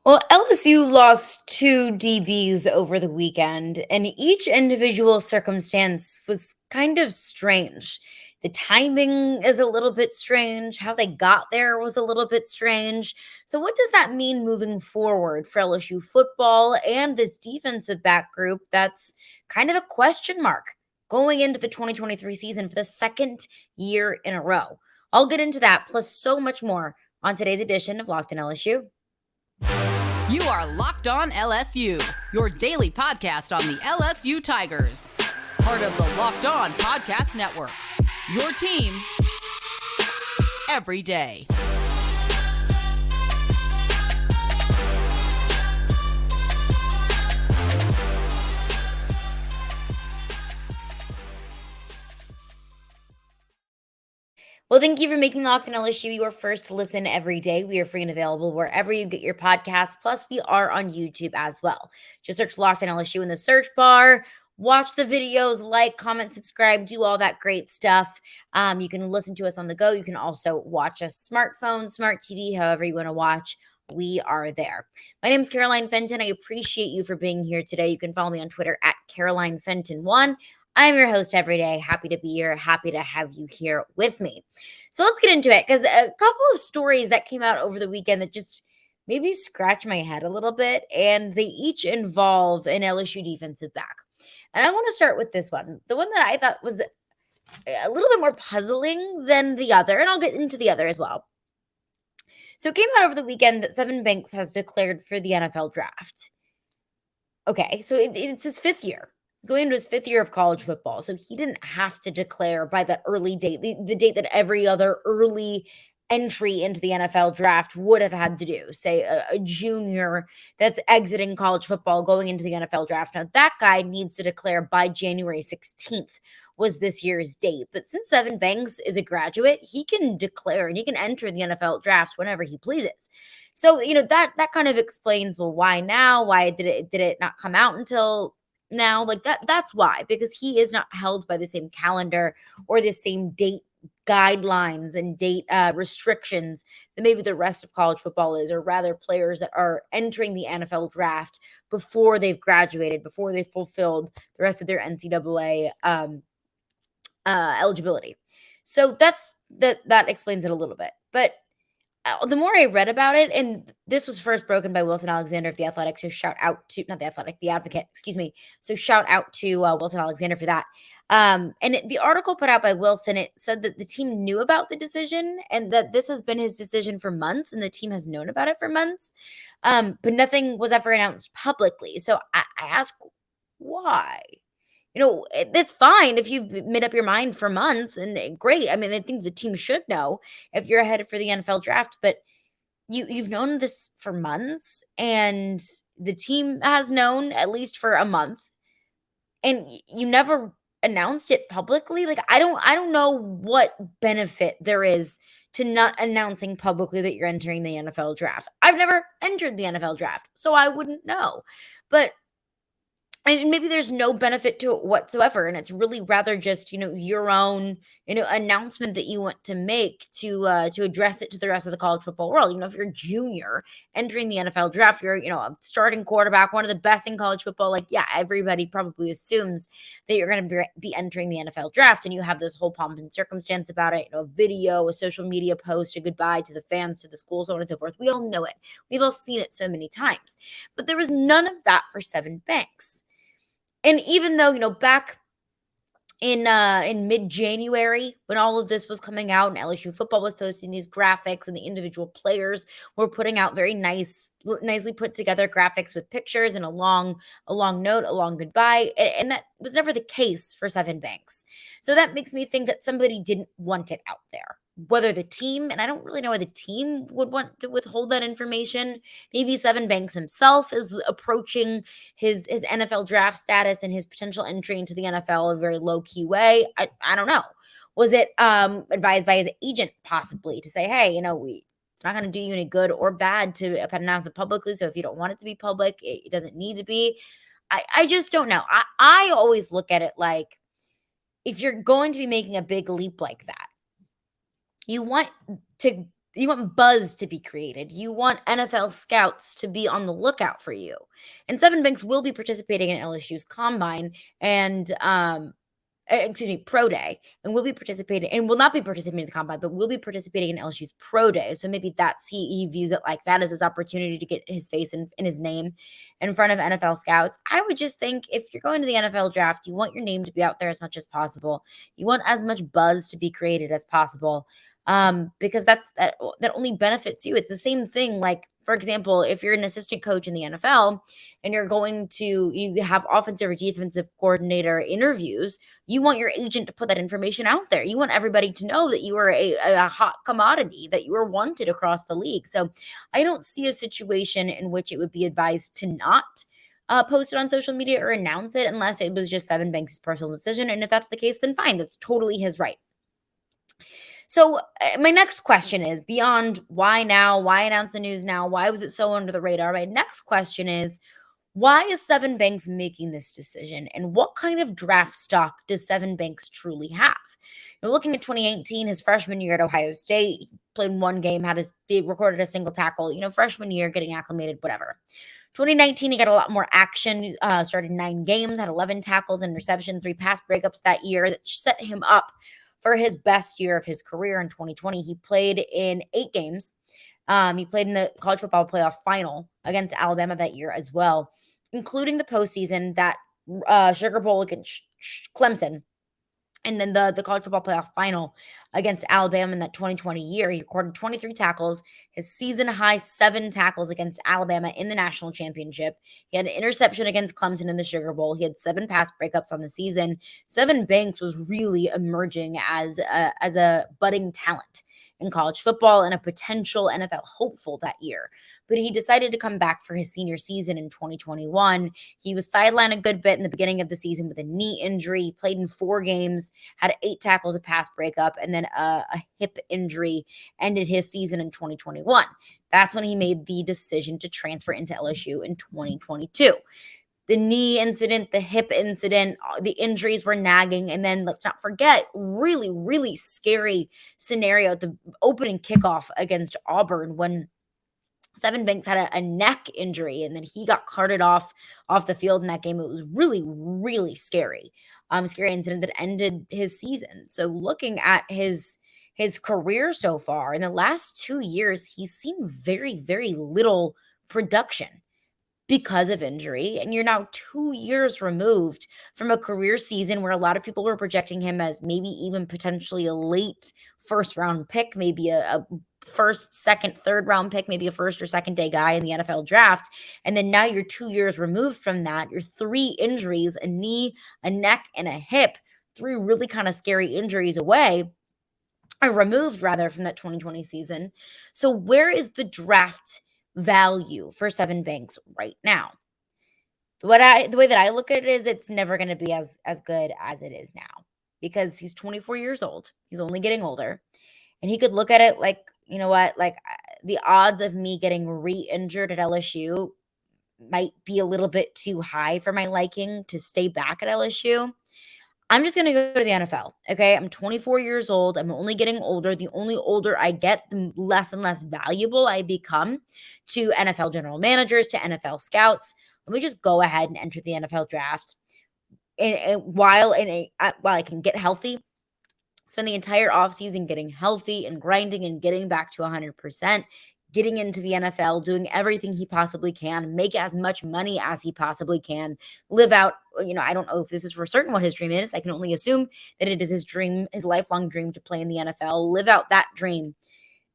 Well, LSU lost two DBs over the weekend, and each individual circumstance was kind of strange. The timing is a little bit strange. How they got there was a little bit strange. So, what does that mean moving forward for LSU football and this defensive back group that's kind of a question mark going into the 2023 season for the second year in a row? I'll get into that, plus so much more on today's edition of Locked in LSU. You are Locked On LSU, your daily podcast on the LSU Tigers. Part of the Locked On Podcast Network, your team every day. Well, thank you for making Locked on LSU your first to listen every day. We are free and available wherever you get your podcasts. Plus, we are on YouTube as well. Just search Locked on LSU in the search bar. Watch the videos, like, comment, subscribe, do all that great stuff. You can listen to us on the go. You can also watch us smartphone, smart TV, however you want to watch. We are there. My name is Caroline Fenton. I appreciate you for being here today. You can follow me on Twitter at Caroline Fenton1. I'm your host every day. Happy to be here. Happy to have you here with me. So let's get into it because a couple of stories that came out over the weekend that just maybe scratch my head a little bit, and they each involve an LSU defensive back. And I want to start with this one, the one that I thought was a little bit more puzzling than the other, and I'll get into the other as well. So it came out over the weekend that Sevyn Banks has declared for the NFL draft. Okay, so it's his fifth year, going into his fifth year of college football. So he didn't have to declare by that early date, the date that every other early entry into the NFL draft would have had to do, say a junior that's exiting college football going into the NFL draft. Now, that guy needs to declare by January 16th was this year's date. But since Sevyn Banks is a graduate, he can declare and he can enter the NFL draft whenever he pleases. So, that kind of explains, well, why now? Why did it not come out until now? Like that's why, because he is not held by the same calendar or the same date guidelines and date restrictions that maybe the rest of college football is, or rather players that are entering the NFL draft before they've graduated, before they've fulfilled the rest of their NCAA eligibility. So that explains it a little bit. But the more I read about it, and this was first broken by Wilson Alexander of The Athletic, so shout out to, not The Athletic, The Advocate, excuse me. So shout out to Wilson Alexander for that. The article put out by Wilson, it said that the team knew about the decision and that this has been his decision for months and the team has known about it for months. But nothing was ever announced publicly. So I ask, why? It's fine if you've made up your mind for months, and great. I mean, I think the team should know if you're headed for the NFL draft, but you've known this for months, and the team has known at least for a month, and you never announced it publicly. Like, I don't know what benefit there is to not announcing publicly that you're entering the NFL draft. I've never entered the NFL draft, so I wouldn't know. But and maybe there's no benefit to it whatsoever, and it's really rather just, your own, announcement that you want to make to address it to the rest of the college football world. If you're a junior entering the NFL draft, you're, a starting quarterback, one of the best in college football. Like, yeah, everybody probably assumes that you're going to be entering the NFL draft, and you have this whole pomp and circumstance about it, a video, a social media post, a goodbye to the fans, to the school, so on and so forth. We all know it. We've all seen it so many times. But there was none of that for Sevyn Banks. And even though, back in mid-January, when all of this was coming out and LSU football was posting these graphics and the individual players were putting out very nicely put together graphics with pictures and a long note, a long goodbye. And that was never the case for Sevyn Banks. So that makes me think that somebody didn't want it out there. Whether the team, and I don't really know why the team would want to withhold that information. Maybe Sevyn Banks himself is approaching his NFL draft status and his potential entry into the NFL a very low-key way. I don't know. Was it advised by his agent possibly to say, hey, it's not going to do you any good or bad to announce it publicly. So if you don't want it to be public, it doesn't need to be. I just don't know. I always look at it like, if you're going to be making a big leap like that, you want to buzz to be created. You want NFL scouts to be on the lookout for you. And Sevyn Banks will be participating in LSU's combine and pro day, and will be participating and will not be participating in the combine, but will be participating in LSU's pro day. So maybe that's he views it like that as his opportunity to get his face and his name in front of NFL scouts. I would just think if you're going to the NFL draft, you want your name to be out there as much as possible. You want as much buzz to be created as possible. Because that only benefits you. It's the same thing. Like, for example, if you're an assistant coach in the NFL and you have offensive or defensive coordinator interviews, you want your agent to put that information out there. You want everybody to know that you are a hot commodity, that you are wanted across the league. So I don't see a situation in which it would be advised to not post it on social media or announce it unless it was just Sevyn Banks' personal decision. And if that's the case, then fine. That's totally his right. So my next question is, beyond why now, why announce the news now, why was it so under the radar? My next question is, why is Sevyn Banks making this decision, and what kind of draft stock does Sevyn Banks truly have? You're looking at 2018, his freshman year at Ohio State. He played one game, he recorded a single tackle. Freshman year, getting acclimated, whatever. 2019, he got a lot more action. Started 9 games, had 11 tackles and interception, 3 pass breakups that year that set him up for his best year of his career. In 2020, he played in 8 games. He played in the college football playoff final against Alabama that year as well, including the postseason, that Sugar Bowl against Clemson, and then the college football playoff final against Alabama in that 2020 year. He recorded 23 tackles, his season high 7 tackles against Alabama in the national championship. He had an interception against Clemson in the Sugar Bowl. He had 7 pass breakups on the season. Sevyn Banks was really emerging as a budding talent in college football and a potential NFL hopeful that year. But he decided to come back for his senior season in 2021. He was sidelined a good bit in the beginning of the season with a knee injury. He played in 4 games, had 8 tackles, a pass breakup, and then a hip injury ended his season in 2021. That's when he made the decision to transfer into LSU in 2022. The knee incident, the hip incident, the injuries were nagging. And then let's not forget, really, really scary scenario at the opening kickoff against Auburn when Sevyn Banks had a neck injury and then he got carted off the field in that game. It was really, really scary. Scary incident that ended his season. So looking at his career so far, in the last 2 years, he's seen very, very little production because of injury. And you're now 2 years removed from a career season where a lot of people were projecting him as maybe even potentially a late first round pick, maybe a first, second, third round pick, maybe a first or second day guy in the NFL draft. And then now you're 2 years removed from that. You're 3 injuries, a knee, a neck, and a hip, 3 really kind of scary injuries away, or removed rather, from that 2020 season. So where is the draft value for Sevyn Banks right now? The way that I look at it is it's never going to be as good as it is now, because he's 24 years old. He's only getting older, and he could look at it like, you know what, like the odds of me getting re-injured at LSU might be a little bit too high for my liking to stay back at LSU. I'm just going to go to the NFL. Okay. I'm 24 years old. I'm only getting older. The only older I get, the less and less valuable I become to NFL general managers, to NFL scouts. Let me just go ahead and enter the NFL draft. And while I can get healthy, spend the entire offseason getting healthy and grinding and getting back to 100%, getting into the NFL, doing everything he possibly can, make as much money as he possibly can, live out, I don't know if this is for certain what his dream is. I can only assume that it is his dream, his lifelong dream, to play in the NFL, live out that dream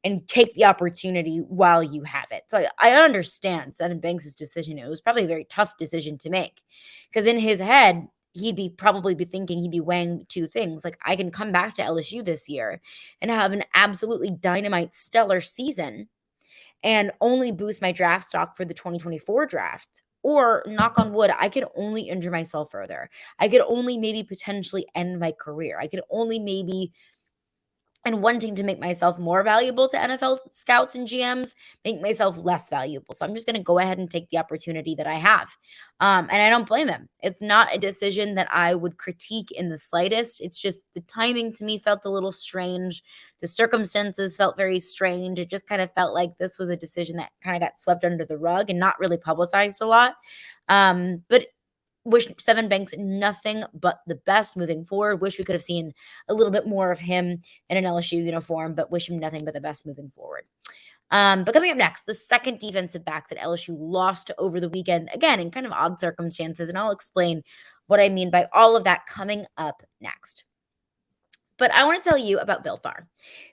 and take the opportunity while you have it. So I understand Sevyn Banks' decision. It was probably a very tough decision to make, because in his head, he'd probably be weighing 2 things. Like, I can come back to LSU this year and have an absolutely dynamite, stellar season and only boost my draft stock for the 2024 draft. Or, knock on wood, I could only injure myself further. I could only maybe potentially end my career. I could only maybe, and wanting to make myself more valuable to NFL scouts and GMs, make myself less valuable. So I'm just going to go ahead and take the opportunity that I have. And I don't blame him. It's not a decision that I would critique in the slightest. It's just the timing to me felt a little strange. The circumstances felt very strange. It just kind of felt like this was a decision that kind of got swept under the rug and not really publicized a lot. But wish Sevyn Banks nothing but the best moving forward. Wish we could have seen a little bit more of him in an LSU uniform, but wish him nothing but the best moving forward. But coming up next, the second defensive back that LSU lost over the weekend, again, in kind of odd circumstances, and I'll explain what I mean by all of that coming up next. But I want to tell you about Built Bar,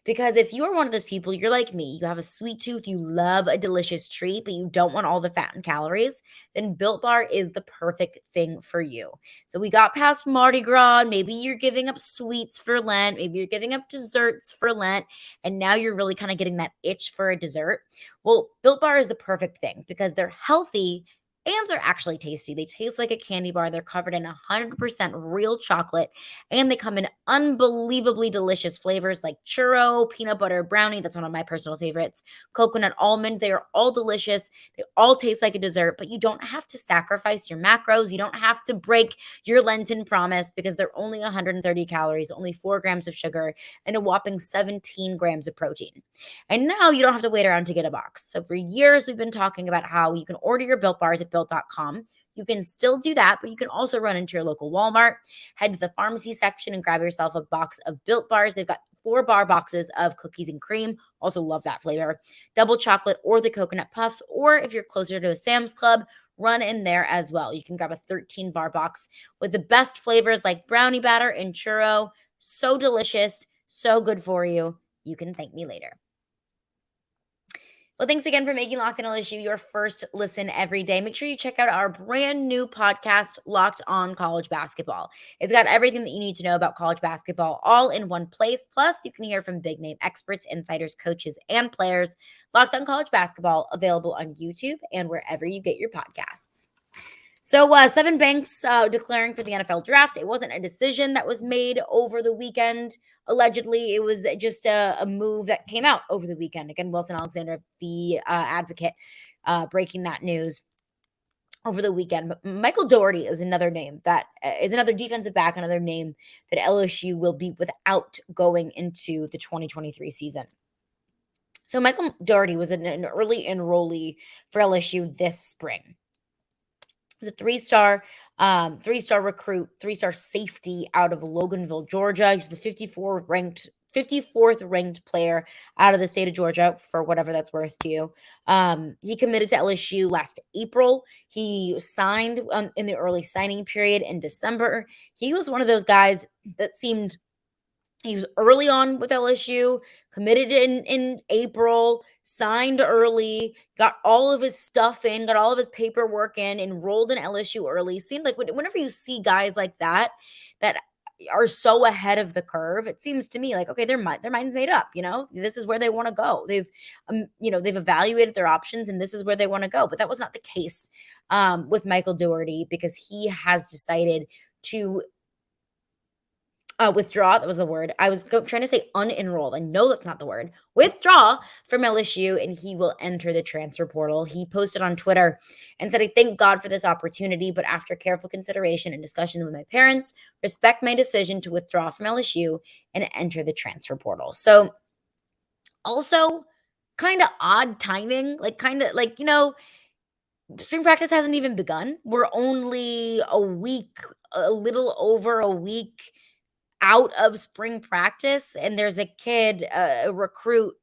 because if you are one of those people, you're like me, you have a sweet tooth, you love a delicious treat, but you don't want all the fat and calories, then Built Bar is the perfect thing for you. So we got past Mardi Gras, maybe you're giving up sweets for Lent, maybe you're giving up desserts for Lent, and now you're really kind of getting that itch for a dessert. Well, Built Bar is the perfect thing because they're healthy and they're actually tasty. They taste like a candy bar. They're covered in 100% real chocolate, and they come in unbelievably delicious flavors like churro, peanut butter, brownie. That's one of my personal favorites. Coconut almond. They are all delicious. They all taste like a dessert, but you don't have to sacrifice your macros. You don't have to break your Lenten promise because they're only 130 calories, only 4 grams of sugar, and a whopping 17 grams of protein. And now you don't have to wait around to get a box. So for years, we've been talking about how you can order your Built Bars at built.com. You can still do that, but you can also run into your local Walmart, head to the pharmacy section and grab yourself a box of Built Bars. They've got 4 bar boxes of cookies and cream. Also love that flavor. Double chocolate or the coconut puffs, or if you're closer to a Sam's Club, run in there as well. You can grab a 13-bar box with the best flavors like brownie batter and churro. So delicious, so good for you. You can thank me later. Well, thanks again for making Locked On LSU your first listen every day. Make sure you check out our brand new podcast, Locked On College Basketball. It's got everything that you need to know about college basketball all in one place. Plus, you can hear from big name experts, insiders, coaches, and players. Locked On College Basketball, available on YouTube and wherever you get your podcasts. So Sevyn Banks declaring for the NFL draft. It wasn't a decision that was made over the weekend. Allegedly, it was just a move that came out over the weekend. Again, Wilson Alexander, the advocate, breaking that news over the weekend. But Michael Daugherty is another name that is another defensive back, another name that LSU will be without going into the 2023 season. So Michael Daugherty was an early enrollee for LSU this spring. He was a three-star recruit, 3-star safety out of Loganville, Georgia. He was the 54th ranked player out of the state of Georgia, for whatever that's worth to you. He committed to LSU last April. He signed in the early signing period in December. He was one of those guys that seemed he was early on with LSU, committed in April, signed early, got all of his stuff in, got all of his paperwork in, enrolled in LSU early. Seemed like whenever you see guys like that are so ahead of the curve, it seems to me like, okay, their mind's made up. This is where they want to go. They've evaluated their options, and this is where they want to go. But that was not the case with Michael Daugherty, because he has decided to withdraw. That was the word. I was trying to say unenroll. I know that's not the word. Withdraw from LSU, and he will enter the transfer portal. He posted on Twitter and said, "I thank God for this opportunity, but after careful consideration and discussion with my parents, respect my decision to withdraw from LSU and enter the transfer portal." So also kind of odd timing, spring practice hasn't even begun. We're only a little over a week out of spring practice, and there's a kid, a recruit,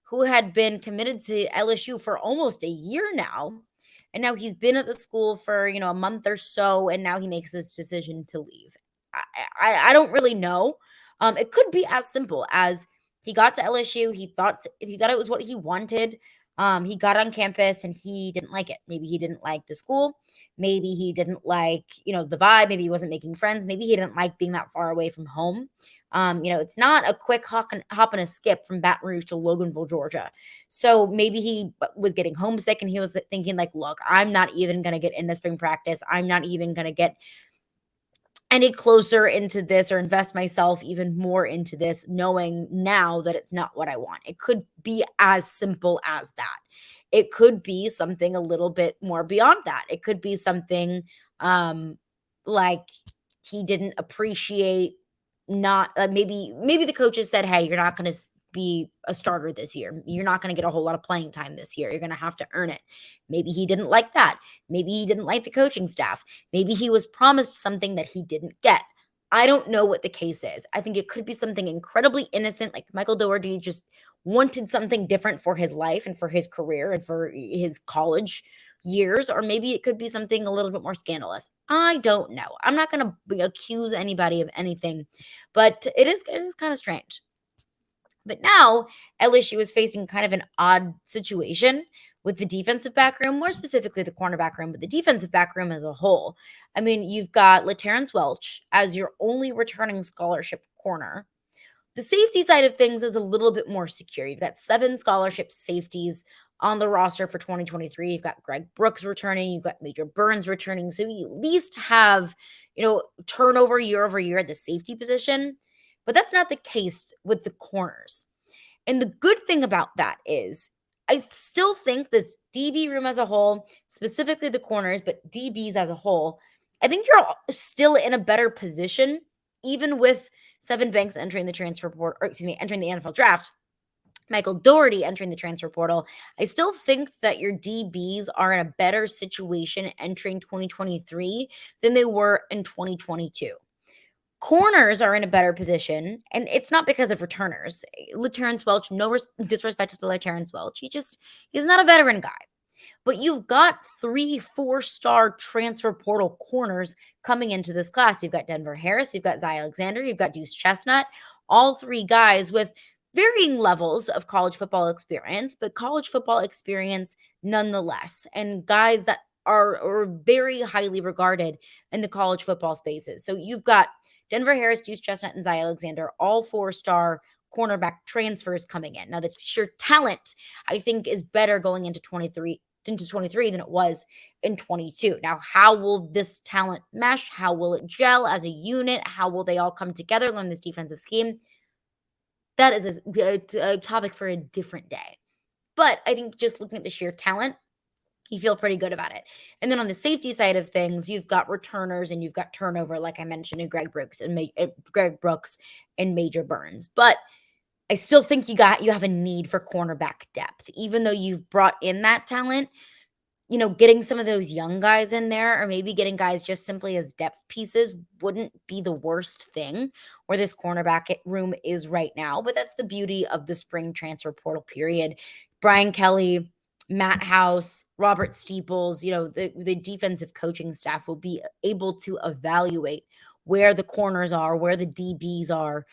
who had been committed to LSU for almost a year now, and now he's been at the school for a month or so, and now he makes this decision to leave. I don't really know. It could be as simple as he got to LSU, he thought it was what he wanted. He got on campus and he didn't like it. Maybe he didn't like the school. Maybe he didn't like, the vibe. Maybe he wasn't making friends. Maybe he didn't like being that far away from home. It's not a quick hop and a skip from Baton Rouge to Loganville, Georgia. So maybe he was getting homesick and he was thinking like, look, I'm not even going to get into spring practice. I'm not even going to get any closer into this or invest myself even more into this, knowing now that it's not what I want. It could be as simple as that. It could be something a little bit more beyond that. It could be something like he didn't appreciate maybe the coaches said, hey, you're not going to be a starter this year. You're not going to get a whole lot of playing time this year. You're going to have to earn it. Maybe he didn't like that. Maybe he didn't like the coaching staff. Maybe he was promised something that he didn't get. I don't know what the case is. I think it could be something incredibly innocent, like Michael Daugherty just wanted something different for his life and for his career and for his college years, or maybe it could be something a little bit more scandalous. I don't know. I'm not going to accuse anybody of anything, but it is kind of strange. But now LSU is facing kind of an odd situation with the defensive back room, more specifically the cornerback room, but the defensive back room as a whole. I mean, you've got LaTerrence Welch as your only returning scholarship corner. The safety side of things is a little bit more secure. You've got 7 scholarship safeties on the roster for 2023. You've got Greg Brooks returning. You've got Major Burns returning. So you at least have, turnover year over year at the safety position. But that's not the case with the corners. And the good thing about that is I still think this DB room as a whole, specifically the corners, but DBs as a whole, I think you're still in a better position, even with Sevyn Banks entering the transfer portal, entering the NFL draft, Michael Daugherty entering the transfer portal. I still think that your DBs are in a better situation entering 2023 than they were in 2022. Corners are in a better position, and it's not because of returners. LaTerrence Welch, no disrespect to LaTerrence Welch. He's not a veteran guy. But you've got 3 4-star transfer portal corners coming into this class. You've got Denver Harris, you've got Zy Alexander, you've got Deuce Chestnut, all 3 guys with varying levels of college football experience, but college football experience nonetheless, and guys that are very highly regarded in the college football spaces. So you've got Denver Harris, Deuce Chestnut, and Zy Alexander, all 4-star cornerback transfers coming in. Now, the sheer talent, I think, is better going into 23 than it was in 22. Now, how will this talent mesh? How will it gel as a unit? How will they all come together, learn this defensive scheme? That is a topic for a different day. But I think just looking at the sheer talent, you feel pretty good about it. And then on the safety side of things, you've got returners and you've got turnover, like I mentioned, in Greg Brooks and Major Burns. But I still think you have a need for cornerback depth, even though you've brought in that talent. Getting some of those young guys in there, or maybe getting guys just simply as depth pieces, wouldn't be the worst thing where this cornerback room is right now. But that's the beauty of the spring transfer portal period. Brian Kelly, Matt House, Robert Steeples, the defensive coaching staff will be able to evaluate where the corners are, where the DBs are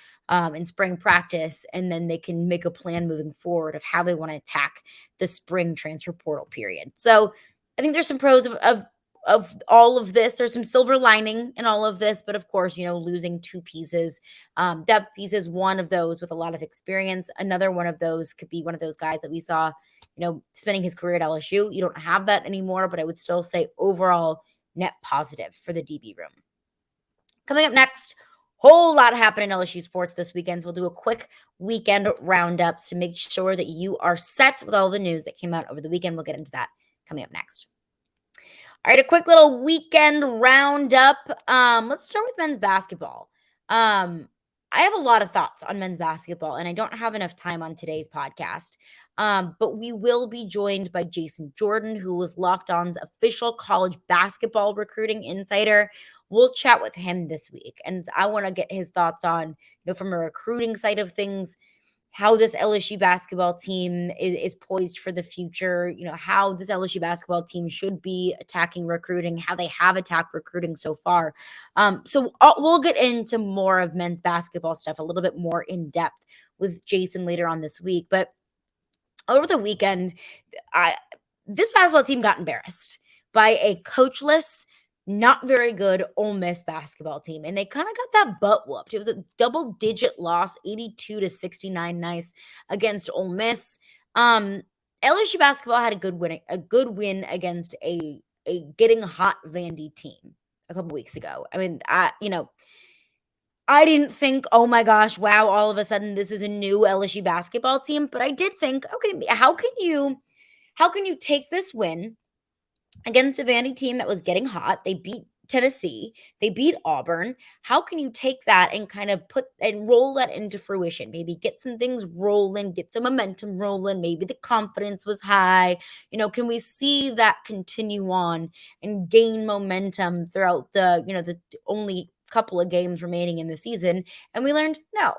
in spring practice, and then they can make a plan moving forward of how they want to attack the spring transfer portal period. So I think there's some pros of all of this. There's some silver lining in all of this, but of course, losing 2 pieces, depth pieces, one of those with a lot of experience. Another one of those could be one of those guys that we saw, spending his career at LSU. You don't have that anymore, but I would still say overall net positive for the DB room. Coming up next, whole lot happening in LSU sports this weekend. So we'll do a quick weekend roundups to make sure that you are set with all the news that came out over the weekend. We'll get into that coming up next. All right, a quick little weekend roundup. Let's start with men's basketball. I have a lot of thoughts on men's basketball, and I don't have enough time on today's podcast. But we will be joined by Jason Jordan, who was Locked On's official college basketball recruiting insider. We'll chat with him this week, and I want to get his thoughts on, from a recruiting side of things, how this LSU basketball team is poised for the future, how this LSU basketball team should be attacking recruiting, how they have attacked recruiting so far. So we'll get into more of men's basketball stuff a little bit more in depth with Jason later on this week. But over the weekend, this basketball team got embarrassed by a coachless, not very good Ole Miss basketball team. And they kind of got that butt whooped. It was a double-digit loss, 82-69, nice, against Ole Miss. LSU basketball had a good win against a getting hot Vandy team a couple weeks ago. I mean, I didn't think, oh my gosh, wow, all of a sudden this is a new LSU basketball team. But I did think, okay, how can you take this win against a Vandy team that was getting hot? They beat Tennessee. They beat Auburn. How can you take that and kind of put and roll that into fruition? Maybe get some things rolling, get some momentum rolling. Maybe the confidence was high. Can we see that continue on and gain momentum throughout the only couple of games remaining in the season? And we learned no.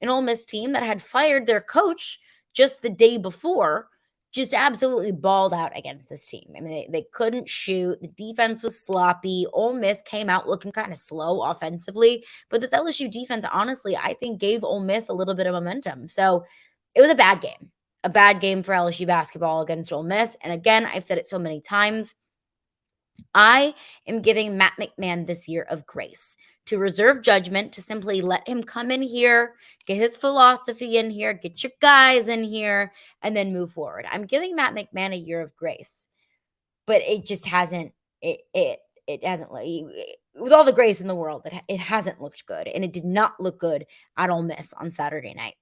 An Ole Miss team that had fired their coach just the day before just absolutely balled out against this team. I mean, they couldn't shoot. The defense was sloppy. Ole Miss came out looking kind of slow offensively, but this LSU defense, honestly, I think gave Ole Miss a little bit of momentum. So it was a bad game for LSU basketball against Ole Miss. And again, I've said it so many times. I am giving Matt McMahon this year of grace to reserve judgment, to simply let him come in here, get his philosophy in here, get your guys in here, and then move forward. I'm giving Matt McMahon a year of grace, but it just hasn't. It hasn't, with all the grace in the world, it hasn't looked good, and it did not look good at Ole Miss on Saturday night.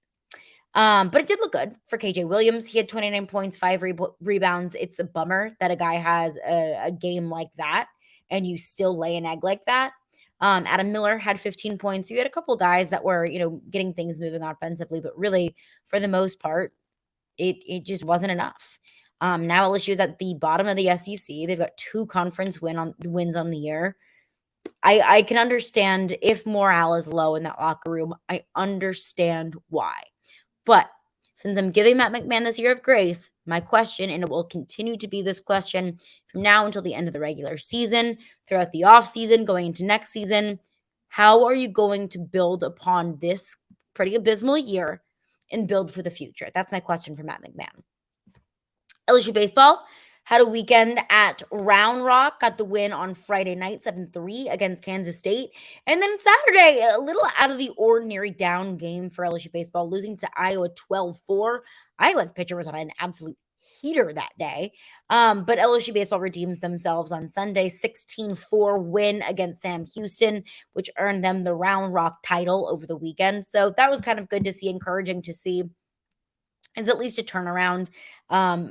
But it did look good for KJ Williams. He had 29 points, 5 rebounds. It's a bummer that a guy has a game like that and you still lay an egg like that. Adam Miller had 15 points. You had a couple guys that were, getting things moving offensively, but really, for the most part, it just wasn't enough. Now LSU is at the bottom of the SEC. They've got 2 conference wins on the year. I can understand if morale is low in that locker room. I understand why. But since I'm giving Matt McMahon this year of grace, my question, and it will continue to be this question from now until the end of the regular season, throughout the offseason, going into next season, how are you going to build upon this pretty abysmal year and build for the future? That's my question for Matt McMahon. LSU baseball had a weekend at Round Rock, got the win on Friday night, 7-3 against Kansas State. And then Saturday, a little out of the ordinary down game for LSU baseball, losing to Iowa 12-4. Iowa's pitcher was on an absolute heater that day. But LSU baseball redeems themselves on Sunday, 16-4 win against Sam Houston, which earned them the Round Rock title over the weekend. So that was kind of good to see, encouraging to see. It's at least a turnaround,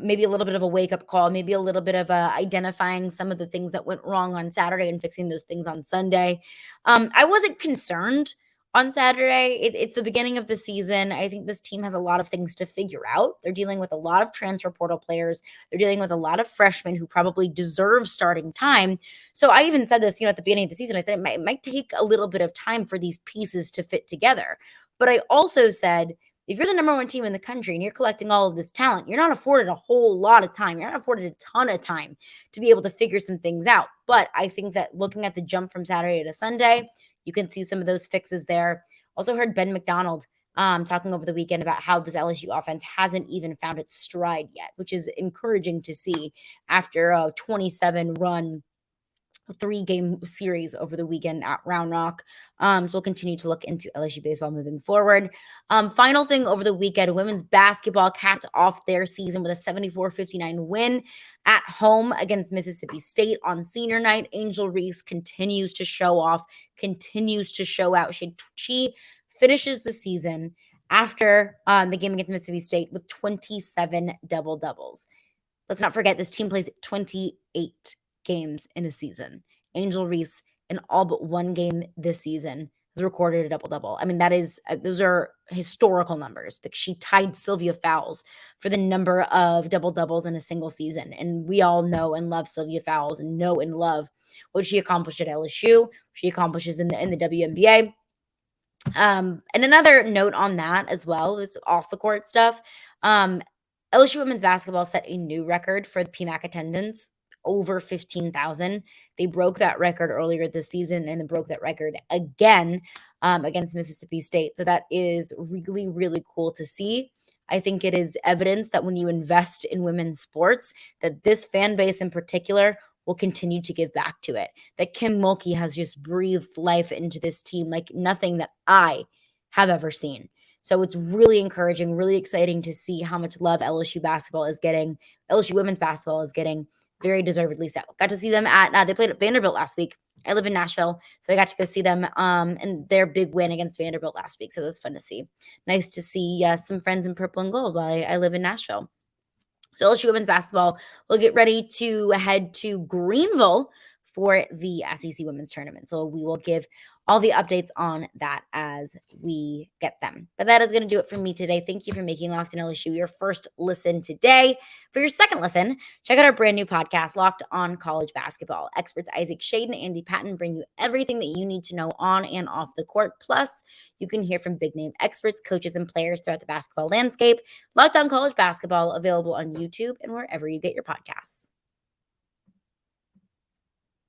maybe a little bit of a wake-up call, maybe a little bit of identifying some of the things that went wrong on Saturday and fixing those things on Sunday. I wasn't concerned on Saturday. It's the beginning of the season. I think this team has a lot of things to figure out. They're dealing with a lot of transfer portal players. They're dealing with a lot of freshmen who probably deserve starting time. So I even said this, at the beginning of the season. I said it might take a little bit of time for these pieces to fit together. But I also said, if you're the number 1 team in the country and you're collecting all of this talent, you're not afforded a whole lot of time. You're not afforded a ton of time to be able to figure some things out. But I think that looking at the jump from Saturday to Sunday, you can see some of those fixes there. Also heard Ben McDonald talking over the weekend about how this LSU offense hasn't even found its stride yet, which is encouraging to see after a 27-run 3-game series over the weekend at Round Rock. So we'll continue to look into LSU baseball moving forward. Final thing over the weekend, women's basketball capped off their season with a 74-59 win at home against Mississippi State on senior night. Angel Reese continues to show off, continues to show out. She finishes the season after the game against Mississippi State with 27 double-doubles. Let's not forget, this team plays 28 games in a season. Angel Reese, in all but 1 game this season, has recorded a double-double. I mean, those are historical numbers. She tied Sylvia Fowles for the number of double-doubles in a single season. And we all know and love Sylvia Fowles and know and love what she accomplished at LSU, she accomplishes in the WNBA. And another note on that as well is off the court stuff. LSU women's basketball set a new record for the PMAC attendance, over 15,000. They broke that record earlier this season and then broke that record again against Mississippi State. So that is really, really cool to see. I think it is evidence that when you invest in women's sports, that this fan base in particular will continue to give back to it. That Kim Mulkey has just breathed life into this team like nothing that I have ever seen. So it's really encouraging, really exciting to see how much love LSU basketball is getting. LSU women's basketball is getting, very deservedly so. Got to see them they played at Vanderbilt last week. I live in Nashville, so I got to go see them and their big win against Vanderbilt last week. So that was fun to see. Nice to see some friends in purple and gold while I live in Nashville. So LSU women's basketball will get ready to head to Greenville for the SEC women's tournament. So we will give all the updates on that as we get them. But that is going to do it for me today. Thank you for making Locked on LSU your first listen today. For your second listen, check out our brand new podcast, Locked on College Basketball. Experts Isaac Shade and Andy Patton bring you everything that you need to know on and off the court. Plus, you can hear from big name experts, coaches, and players throughout the basketball landscape. Locked on College Basketball, available on YouTube and wherever you get your podcasts.